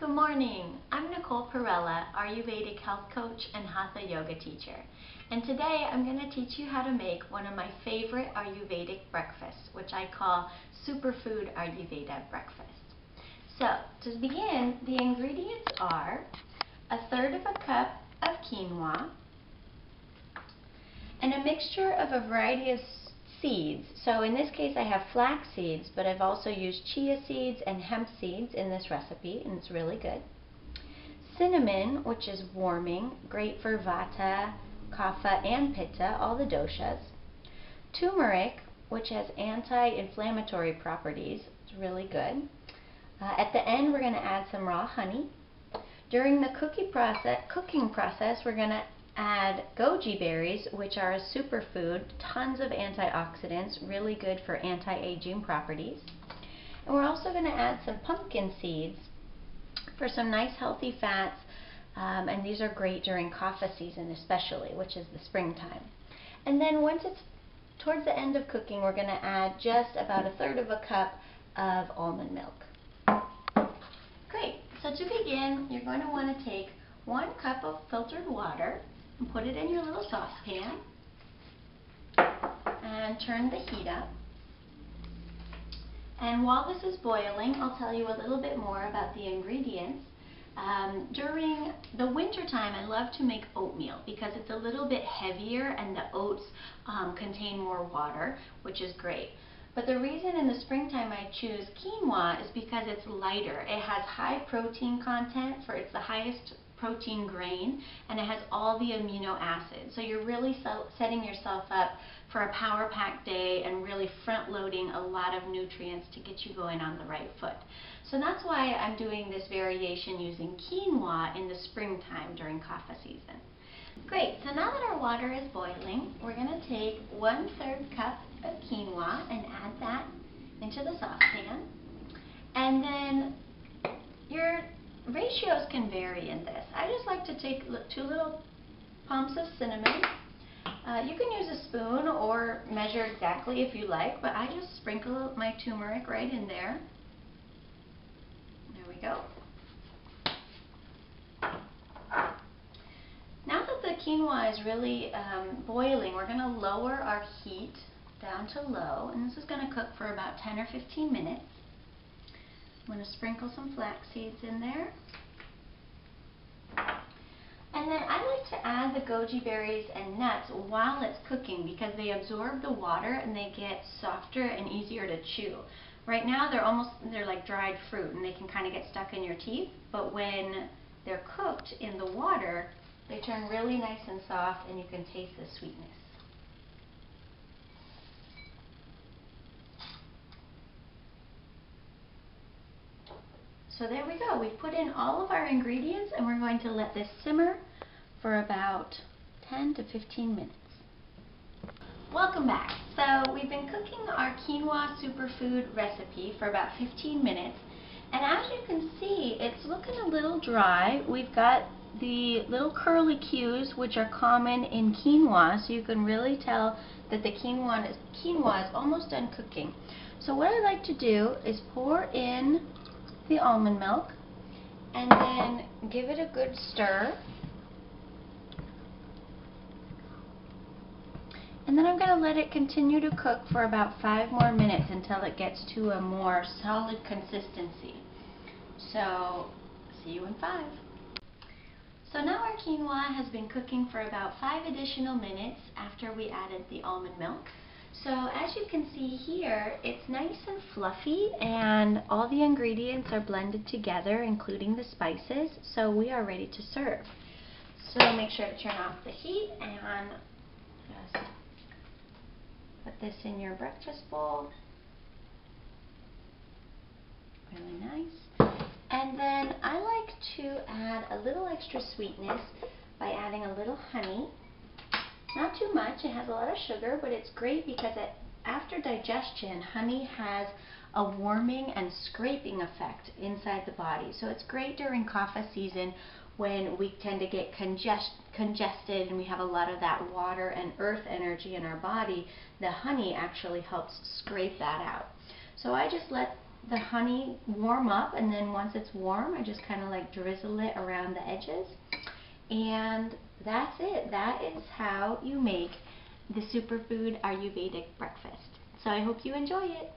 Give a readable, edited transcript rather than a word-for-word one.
Good morning. I'm Nicole Perriella, Ayurvedic health coach and Hatha yoga teacher. And today I'm going to teach you how to make one of my favorite Ayurvedic breakfasts, which I call Superfood Ayurveda breakfast. So, to begin, the ingredients are 1/3 of a cup of quinoa and a mixture of a variety of seeds. So in this case I have flax seeds, but I've also used chia seeds and hemp seeds in this recipe, and it's really good. Cinnamon, which is warming, great for vata, kapha, and pitta, all the doshas. Turmeric, which has anti-inflammatory properties, it's really good. At the end we're going to add some raw honey. During the cooking process we're going to add goji berries, which are a superfood, tons of antioxidants, really good for anti-aging properties. And we're also going to add some pumpkin seeds for some nice healthy fats, and these are great during kapha season especially, which is the springtime. And then once it's towards the end of cooking, we're going to add just about 1/3 of a cup of almond milk. Great. So to begin, you're going to want to take 1 cup of filtered water and put it in your little saucepan and turn the heat up. And while this is boiling, I'll tell you a little bit more about the ingredients. During the winter time, I love to make oatmeal because it's a little bit heavier and the oats contain more water, which is great. But the reason in the springtime I choose quinoa is because it's lighter. It has high protein content, it's the highest protein grain, and it has all the amino acids. So you're really setting yourself up for a power-packed day and really front-loading a lot of nutrients to get you going on the right foot. So that's why I'm doing this variation using quinoa in the springtime during kapha season. Great, so now that our water is boiling, we're going to take 1/3 cup of quinoa and add that into the saucepan. And then your ratios can vary in this. I just like to take 2 little pumps of cinnamon. You can use a spoon or measure exactly if you like, but I just sprinkle my turmeric right in there. There we go. Now that the quinoa is really boiling, we're going to lower our heat down to low, and this is going to cook for about 10 or 15 minutes. I'm going to sprinkle some flax seeds in there. And then I like to add the goji berries and nuts while it's cooking because they absorb the water and they get softer and easier to chew. Right now they're like dried fruit and they can kind of get stuck in your teeth, but when they're cooked in the water, they turn really nice and soft and you can taste the sweetness. So there we go. We've put in all of our ingredients and we're going to let this simmer for about 10 to 15 minutes. Welcome back. So we've been cooking our quinoa superfood recipe for about 15 minutes, and as you can see, it's looking a little dry. We've got the little curly cues, which are common in quinoa, so you can really tell that the quinoa is almost done cooking. So what I like to do is pour in the almond milk and then give it a good stir. And then I'm going to let it continue to cook for about 5 more minutes until it gets to a more solid consistency. So, see you in 5. So now our quinoa has been cooking for about 5 additional minutes after we added the almond milk. So as you can see here, it's nice and fluffy and all the ingredients are blended together, including the spices, so we are ready to serve. So make sure to turn off the heat and just put this in your breakfast bowl. Really nice. And then I like to add a little extra sweetness by adding a little honey. Not too much, it has a lot of sugar, but it's great because after digestion, honey has a warming and scraping effect inside the body. So it's great during kapha season when we tend to get congested and we have a lot of that water and earth energy in our body. The honey actually helps scrape that out. So I just let the honey warm up, and then once it's warm, I just kind of like drizzle it around the edges. And that's it. That is how you make the Superfood Ayurvedic breakfast. So I hope you enjoy it.